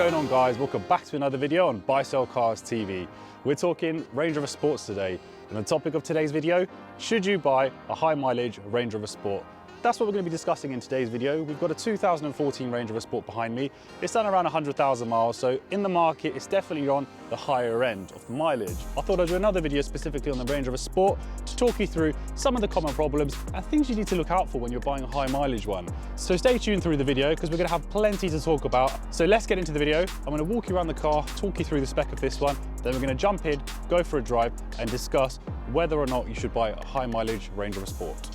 going on, guys? Welcome back to another video on Buy Sell Cars TV. We're talking Range Rover Sports today, and the topic of today's video, should you buy a high mileage Range Rover Sport? That's what we're going to be discussing in today's video. We've got a 2014 Range Rover Sport behind me. It's done around 100,000 miles, so in the market, it's definitely on the higher end of the mileage. I thought I'd do another video specifically on the Range Rover Sport to talk you through some of the common problems and things you need to look out for when you're buying a high mileage one. So stay tuned through the video because we're going to have plenty to talk about. So let's get into the video. I'm going to walk you around the car, talk you through the spec of this one, then we're going to jump in, go for a drive and discuss whether or not you should buy a high mileage Range Rover Sport.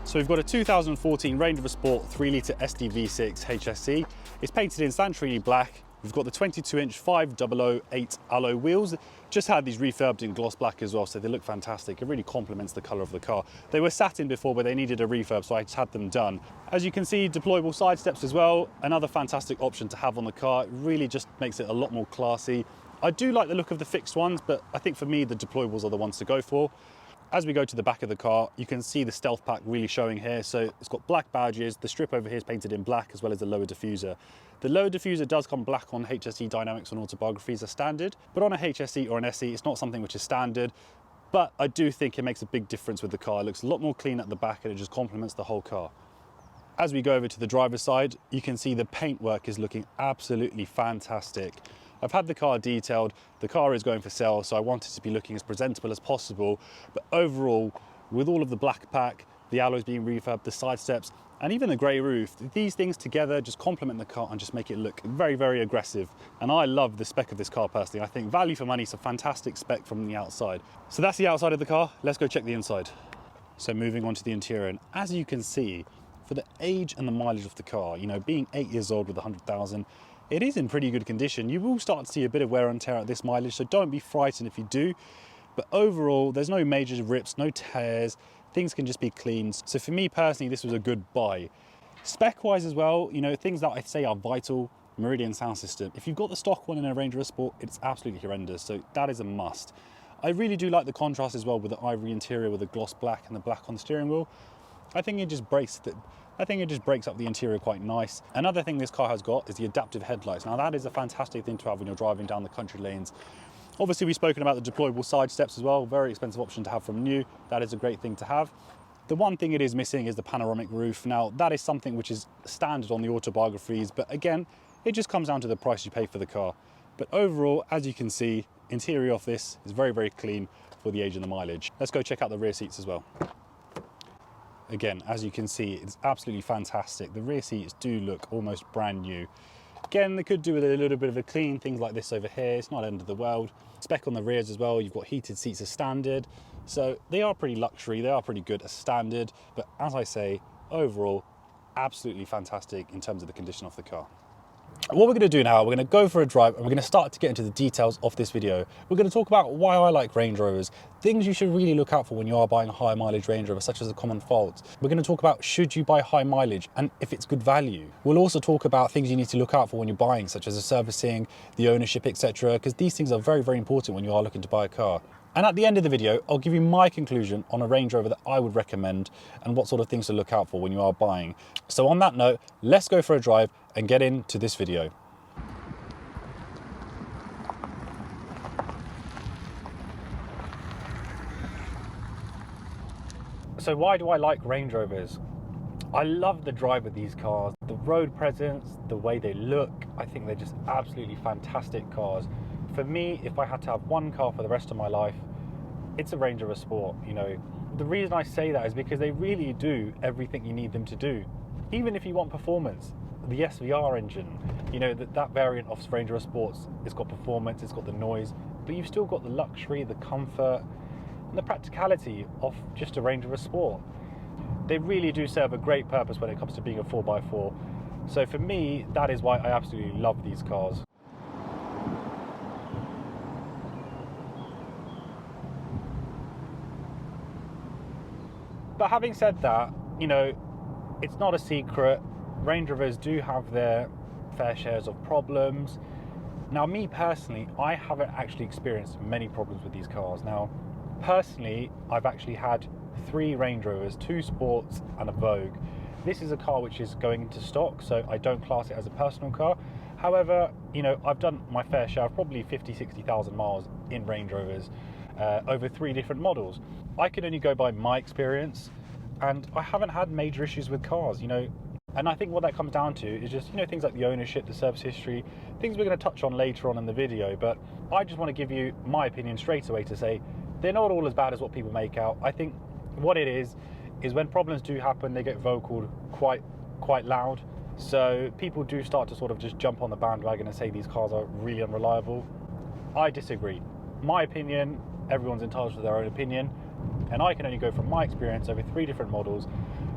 So we've got a 2014 Range Rover Sport 3.0 SDV6 HSE. It's painted in Santorini black. We've got the 22-inch 5008 alloy wheels. Just had these refurbed in gloss black as well, so they look fantastic. It really complements the colour of the car. They were satin before, but they needed a refurb, so I just had them done. As you can see, deployable side steps as well. Another fantastic option to have on the car. It really just makes it a lot more classy. I do like the look of the fixed ones, but I think for me, the deployables are the ones to go for. As we go to the back of the car, you can see the stealth pack really showing here. So it's got black badges. The strip over here is painted in black, as well as the lower diffuser. The lower diffuser does come black on HSE Dynamics and autobiographies as standard, but on a HSE or an SE, it's not something which is standard. But I do think it makes a big difference with the car. It looks a lot more clean at the back and it just complements the whole car. As we go over to the driver's side, you can see the paintwork is looking absolutely fantastic. I've had the car detailed, the car is going for sale, so I want it to be looking as presentable as possible. But overall, with all of the black pack, the alloys being refurbed, the side steps, and even the grey roof, these things together just complement the car and just make it look very, very aggressive. And I love the spec of this car personally. I think value for money is a fantastic spec from the outside. So that's the outside of the car. Let's go check the inside. So moving on to the interior, and as you can see, for the age and the mileage of the car, you know, being 8 years old with 100,000, it is in pretty good condition. You will start to see a bit of wear and tear at this mileage, so don't be frightened if you do. But overall, there's no major rips, no tears. Things can just be cleaned. So for me personally, this was a good buy. Spec-wise as well, you know, things that I say are vital, Meridian sound system. If you've got the stock one in a Range Rover Sport, it's absolutely horrendous, so that is a must. I really do like the contrast as well with the ivory interior with the gloss black and the black on the steering wheel. I think it just breaks up the interior quite nice. Another thing this car has got is the adaptive headlights. Now that is a fantastic thing to have when you're driving down the country lanes. Obviously we've spoken about the deployable side steps as well, very expensive option to have from new. That is a great thing to have. The one thing it is missing is the panoramic roof. Now that is something which is standard on the autobiographies, but again, it just comes down to the price you pay for the car. But overall, as you can see, interior of this is very, very clean for the age and the mileage. Let's go check out the rear seats as well. Again, as you can see, it's absolutely fantastic. The rear seats do look almost brand new. Again, they could do with a little bit of a clean, things like this over here. It's not end of the world. Spec on the rears as well. You've got heated seats as standard. So they are pretty luxury. They are pretty good as standard. But as I say, overall, absolutely fantastic in terms of the condition of the car. What we're going to do now, we're going to go for a drive and we're going to start to get into the details of this video. We're going to talk about why I like Range Rovers, things you should really look out for when you are buying a high mileage Range Rover, such as the common faults. We're going to talk about should you buy high mileage and if it's good value. We'll also talk about things you need to look out for when you're buying, such as the servicing, the ownership, etc. because these things are very, very important when you are looking to buy a car. And at the end of the video, I'll give you my conclusion on a Range Rover that I would recommend and what sort of things to look out for when you are buying. So on that note, let's go for a drive and get into this video. So why do I like Range Rovers? I love the drive of these cars, the road presence, the way they look. I think they're just absolutely fantastic cars. For me, if I had to have one car for the rest of my life, it's a Range Rover Sport. You know, the reason I say that is because they really do everything you need them to do. Even if you want performance, the SVR engine, you know, that variant of Range Rover Sports, it's got performance, it's got the noise, but you've still got the luxury, the comfort, and the practicality of just a Range Rover Sport. They really do serve a great purpose when it comes to being a 4x4. So for me, that is why I absolutely love these cars. But having said that, you know, it's not a secret. Range Rovers do have their fair shares of problems. Now, me personally, I haven't actually experienced many problems with these cars. Now, personally, I've actually had 3 Range Rovers, 2 Sports and a Vogue. This is a car which is going into stock, so I don't class it as a personal car. However, you know, I've done my fair share of probably 50-60,000 miles in Range Rovers over 3 different models. I can only go by my experience, and I haven't had major issues with cars, you know. And I think what that comes down to is just, you know, things like the ownership, the service history, things we're going to touch on later on in the video. But I just want to give you my opinion straight away to say they're not all as bad as what people make out. I think what it is when problems do happen, they get vocal quite loud. So people do start to sort of just jump on the bandwagon and say these cars are really unreliable. I disagree. My opinion, everyone's entitled to their own opinion, and I can only go from my experience over 3 different models,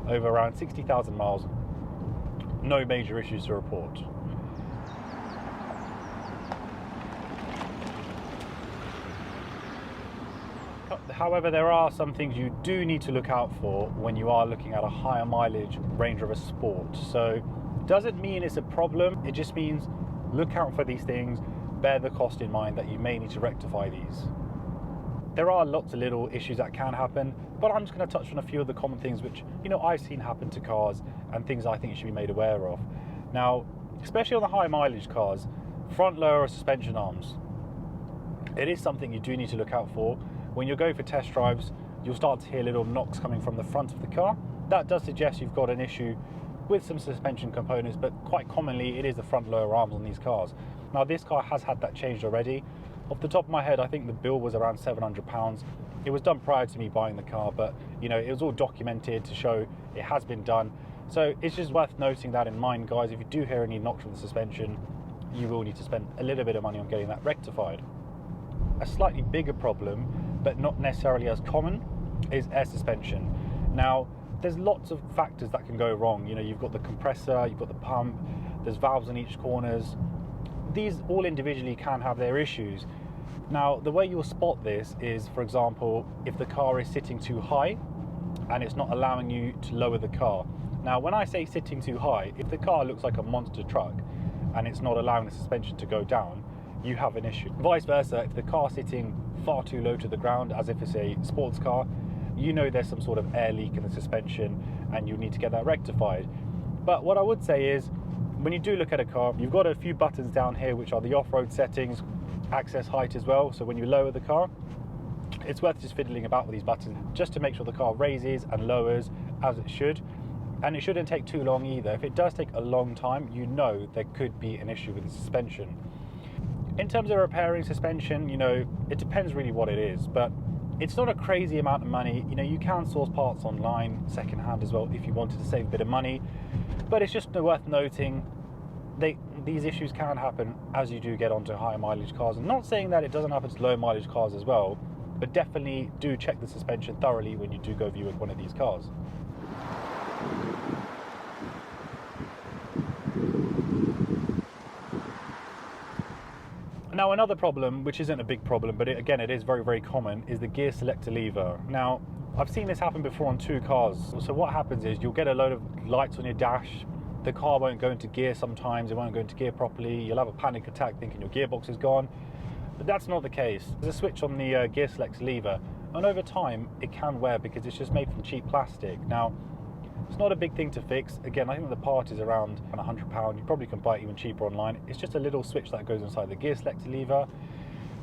over around 60,000 miles, no major issues to report. However, there are some things you do need to look out for when you are looking at a higher mileage Range Rover Sport. So doesn't mean it's a problem, it just means look out for these things, bear the cost in mind that you may need to rectify these. There are lots of little issues that can happen, but I'm just going to touch on a few of the common things which, you know, I've seen happen to cars and things I think you should be made aware of. Now, especially on the high mileage cars, front lower suspension arms. It is something you do need to look out for. When you're going for test drives, you'll start to hear little knocks coming from the front of the car. That does suggest you've got an issue with some suspension components, but quite commonly it is the front lower arms on these cars. Now, this car has had that changed already. Off the top of my head, I think the bill was around £700. It was done prior to me buying the car, but you know, it was all documented to show it has been done. So it's just worth noting that in mind, guys. If you do hear any knocks from the suspension, you will need to spend a little bit of money on getting that rectified. A slightly bigger problem, but not necessarily as common, is air suspension. Now, there's lots of factors that can go wrong. You know, you've got the compressor, you've got the pump, there's valves in each corners. These all individually can have their issues. Now, the way you'll spot this is, for example, if the car is sitting too high and it's not allowing you to lower the car. Now, when I say sitting too high, if the car looks like a monster truck and it's not allowing the suspension to go down, you have an issue. Vice versa, if the car's sitting far too low to the ground, as if it's a sports car, you know there's some sort of air leak in the suspension and you need to get that rectified. But what I would say is, when you do look at a car, you've got a few buttons down here which are the off-road settings, access height as well. So when you lower the car, it's worth just fiddling about with these buttons just to make sure the car raises and lowers as it should. And it shouldn't take too long either. If it does take a long time, you know there could be an issue with the suspension. In terms of repairing suspension, you know, it depends really what it is, but it's not a crazy amount of money. You know, you can source parts online, secondhand as well, if you wanted to save a bit of money. But it's just worth noting these issues can happen as you do get onto higher mileage cars. I'm not saying that it doesn't happen to low mileage cars as well, but definitely do check the suspension thoroughly when you do go view one of these cars. Now, another problem, which isn't a big problem, but again, it is very, very common, is the gear selector lever. Now, I've seen this happen before on 2 cars. So what happens is you'll get a load of lights on your dash, the car won't go into gear sometimes, it won't go into gear properly, you'll have a panic attack thinking your gearbox is gone, but that's not the case. There's a switch on the gear selector lever, and over time it can wear because it's just made from cheap plastic. Now, it's not a big thing to fix. Again, I think the part is around £100. You probably can buy it even cheaper online. It's just a little switch that goes inside the gear selector lever,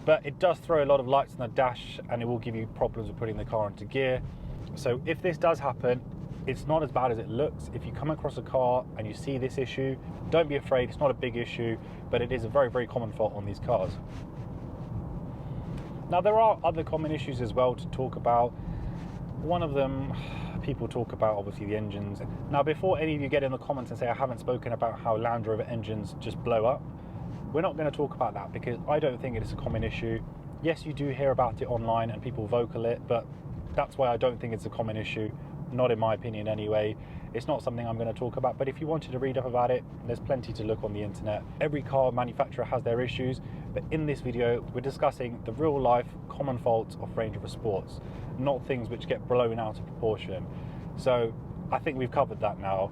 but it does throw a lot of lights on the dash and it will give you problems with putting the car into gear. So if this does happen, it's not as bad as it looks. If you come across a car and you see this issue, don't be afraid. It's not a big issue, but it is a very, very common fault on these cars. Now, there are other common issues as well to talk about. One of them, people talk about obviously the engines. Now, before any of you get in the comments and say I haven't spoken about how Land Rover engines just blow up, we're not going to talk about that because I don't think it is a common issue. Yes, you do hear about it online and people vocal it, but that's why I don't think it's a common issue. Not in my opinion anyway. It's not something I'm going to talk about, but if you wanted to read up about it, there's plenty to look on the internet. Every car manufacturer has their issues, but in this video we're discussing the real life common faults of Range Rover Sports, not things which get blown out of proportion. So I think we've covered that now.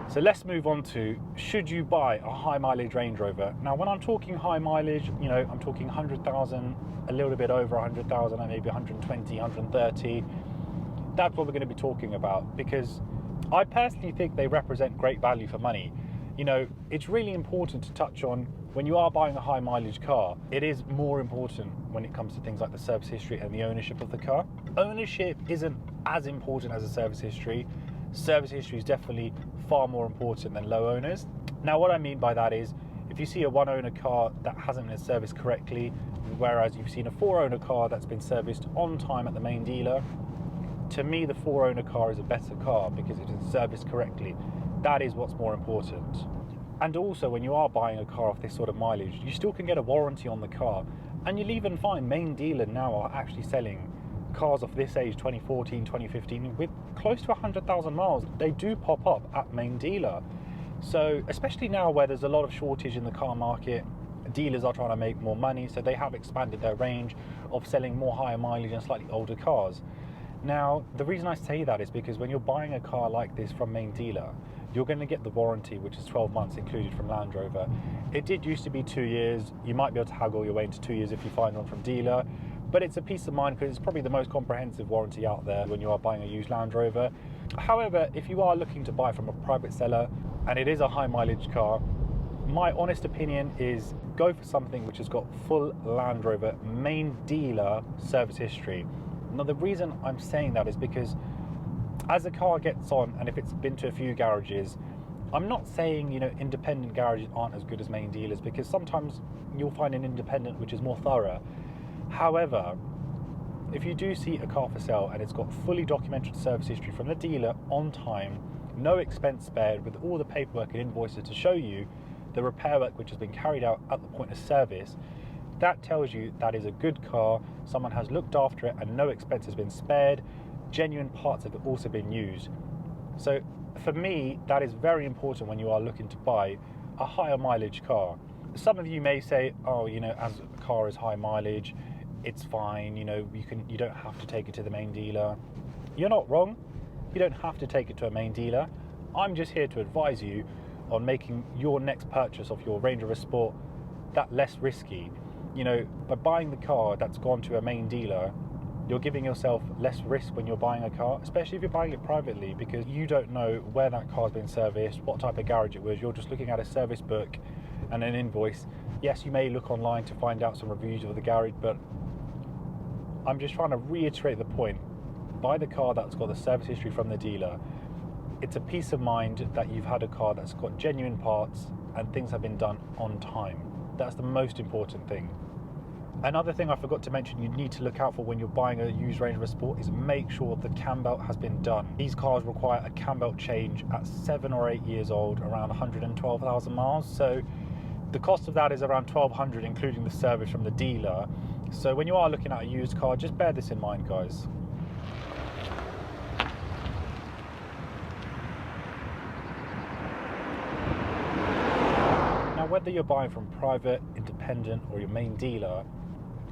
So let's move on to, should you buy a high mileage Range Rover? Now, when I'm talking high mileage, you know, I'm talking 100,000, a little bit over 100,000, maybe 120, 130. That's what we're going to be talking about, because I personally think they represent great value for money. You know, it's really important to touch on when you are buying a high mileage car. It is more important when it comes to things like the service history and the ownership of the car. Ownership isn't as important as a service history. Service history is definitely far more important than low owners. Now, what I mean by that is, if you see a one owner car that hasn't been serviced correctly, whereas you've seen a four owner car that's been serviced on time at the main dealer, to me the four owner car is a better car because it is serviced correctly. That is what's more important. And also, when you are buying a car off this sort of mileage, you still can get a warranty on the car, and you'll even find main dealer now are actually selling cars of this age, 2014, 2015, with close to 100,000 miles. They do pop up at main dealer. So especially now where there's a lot of shortage in the car market, dealers are trying to make more money, so they have expanded their range of selling more higher mileage and slightly older cars. Now, the reason I say that is because when you're buying a car like this from main dealer, you're going to get the warranty, which is 12 months included from Land Rover. It did used to be 2 years. You might be able to haggle your way into 2 years if you find one from dealer, but it's a peace of mind because it's probably the most comprehensive warranty out there when you are buying a used Land Rover. However, if you are looking to buy from a private seller and it is a high mileage car, my honest opinion is go for something which has got full Land Rover main dealer service history. Now, the reason I'm saying that is because as the car gets on, and if it's been to a few garages, I'm not saying, you know, independent garages aren't as good as main dealers, because sometimes you'll find an independent which is more thorough. However, if you do see a car for sale and it's got fully documented service history from the dealer on time, no expense spared, with all the paperwork and invoices to show you the repair work which has been carried out at the point of service, that tells you that is a good car, someone has looked after it and no expense has been spared, genuine parts have also been used. So for me, that is very important when you are looking to buy a higher mileage car. Some of you may say, oh, you know, as a car is high mileage, it's fine, you know, you don't have to take it to the main dealer. You're not wrong. You don't have to take it to a main dealer. I'm just here to advise you on making your next purchase of your Range Rover Sport that less risky. You know, by buying the car that's gone to a main dealer, you're giving yourself less risk when you're buying a car, especially if you're buying it privately, because you don't know where that car's been serviced, what type of garage it was. You're just looking at a service book and an invoice. Yes, you may look online to find out some reviews of the garage, but I'm just trying to reiterate the point. Buy the car that's got the service history from the dealer. It's a peace of mind that you've had a car that's got genuine parts and things have been done on time. That's the most important thing. Another thing I forgot to mention you need to look out for when you're buying a used Range Rover Sport is make sure the cam belt has been done. These cars require a cam belt change at 7 or 8 years old, around 112,000 miles. So the cost of that is around 1,200, including the service from the dealer. So when you are looking at a used car, just bear this in mind, guys. Now, whether you're buying from private, independent, or your main dealer,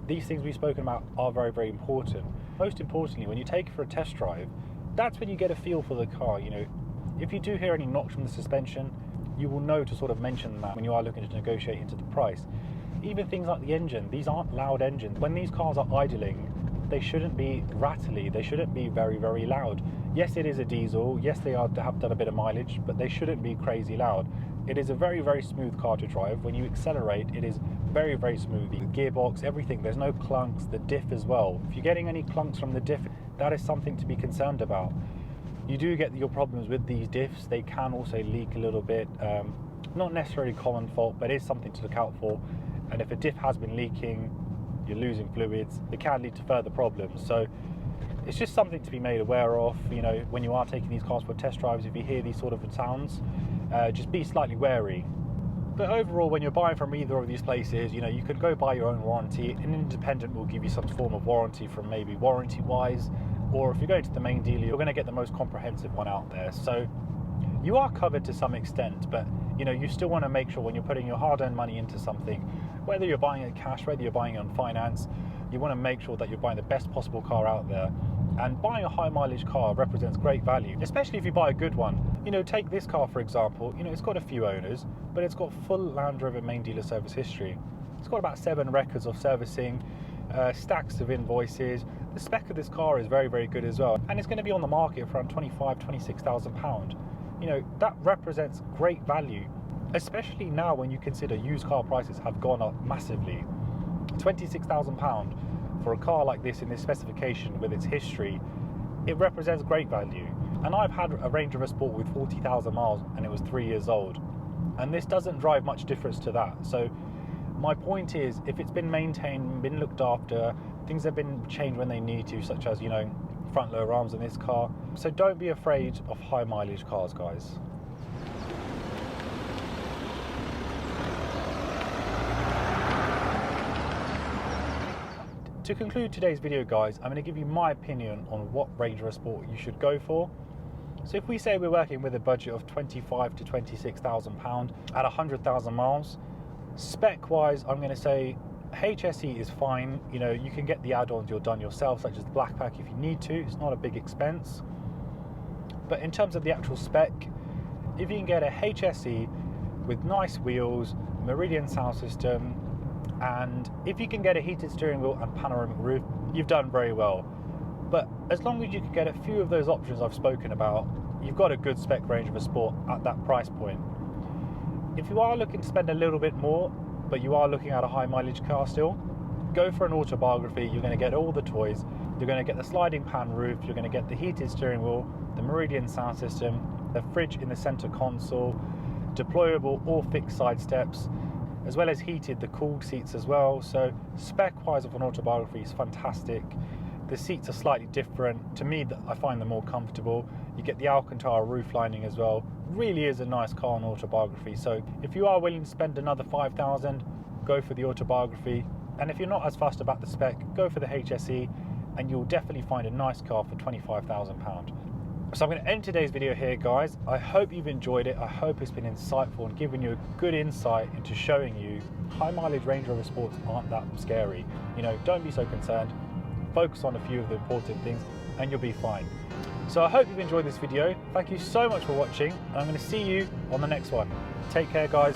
these things we've spoken about are very, very important. Most importantly, when you take it for a test drive, that's when you get a feel for the car. You know, if you do hear any knocks from the suspension, you will know to sort of mention that when you are looking to negotiate into the price. Even things like the engine, these aren't loud engines. When these cars are idling, they shouldn't be rattly, they shouldn't be very, very loud. Yes, it is a diesel, yes, they have done a bit of mileage, but they shouldn't be crazy loud. It is a very, very smooth car to drive. When you accelerate, it is very, very smooth. The gearbox, everything, there's no clunks, the diff as well. If you're getting any clunks from the diff, that is something to be concerned about. You do get your problems with these diffs. They can also leak a little bit. Not necessarily common fault, but it is something to look out for. And if a diff has been leaking, you're losing fluids, it can lead to further problems. So it's just something to be made aware of. You know, when you are taking these cars for test drives, if you hear these sort of sounds, just be slightly wary. But overall, when you're buying from either of these places, you know, you could go buy your own warranty. An independent will give you some form of warranty from maybe Warranty Wise, or if you're going to the main dealer, you're going to get the most comprehensive one out there. So you are covered to some extent, but you know, you still want to make sure when you're putting your hard-earned money into something, whether you're buying it cash, whether you're buying it on finance, you want to make sure that you're buying the best possible car out there. And buying a high mileage car represents great value, especially if you buy a good one. You know, take this car for example. You know, it's got a few owners, but it's got full Land Rover main dealer service history. It's got about 7 records of servicing, stacks of invoices, The spec of this car is very, very good as well, and it's going to be on the market for around £26,000. You know, that represents great value, especially now when you consider used car prices have gone up massively. £26,000 for a car like this in this specification with its history, it represents great value. And I've had a Range Rover Sport with 40,000 miles and it was 3 years old, and this doesn't drive much difference to that. So my point is, if it's been maintained, been looked after, things have been changed when they need to, such as, you know, front lower arms in this car. So don't be afraid of high mileage cars, guys. To conclude today's video, guys, I'm going to give you my opinion on what Range Rover Sport you should go for. So if we say we're working with a budget of £25,000 to £26,000 at 100,000 miles, spec-wise, I'm going to say HSE is fine. You know, you can get the add-ons you're done yourself, such as the black pack if you need to. It's not a big expense. But in terms of the actual spec, if you can get a HSE with nice wheels, Meridian sound system, and if you can get a heated steering wheel and panoramic roof, you've done very well. But as long as you can get a few of those options I've spoken about, you've got a good spec Range Rover Sport at that price point. If you are looking to spend a little bit more, but you are looking at a high mileage car still, go for an autobiography. You're going to get all the toys. You're going to get the sliding pan roof, you're going to get the heated steering wheel, the Meridian sound system, the fridge in the center console, deployable or fixed side steps, as well as heated, the cooled seats as well. So spec wise of an autobiography is fantastic. The seats are slightly different. To me, I find them more comfortable. You get the Alcantara roof lining as well. Really is a nice car on autobiography. So if you are willing to spend another £5,000, go for the autobiography. And if you're not as fussed about the spec, go for the HSE, and you'll definitely find a nice car for £25,000. So I'm going to end today's video here, guys. I hope you've enjoyed it. I hope it's been insightful and given you a good insight into showing you high mileage Range Rover Sports aren't that scary. You know, don't be so concerned. Focus on a few of the important things and you'll be fine. So I hope you've enjoyed this video. Thank you so much for watching, and I'm going to see you on the next one. Take care, guys.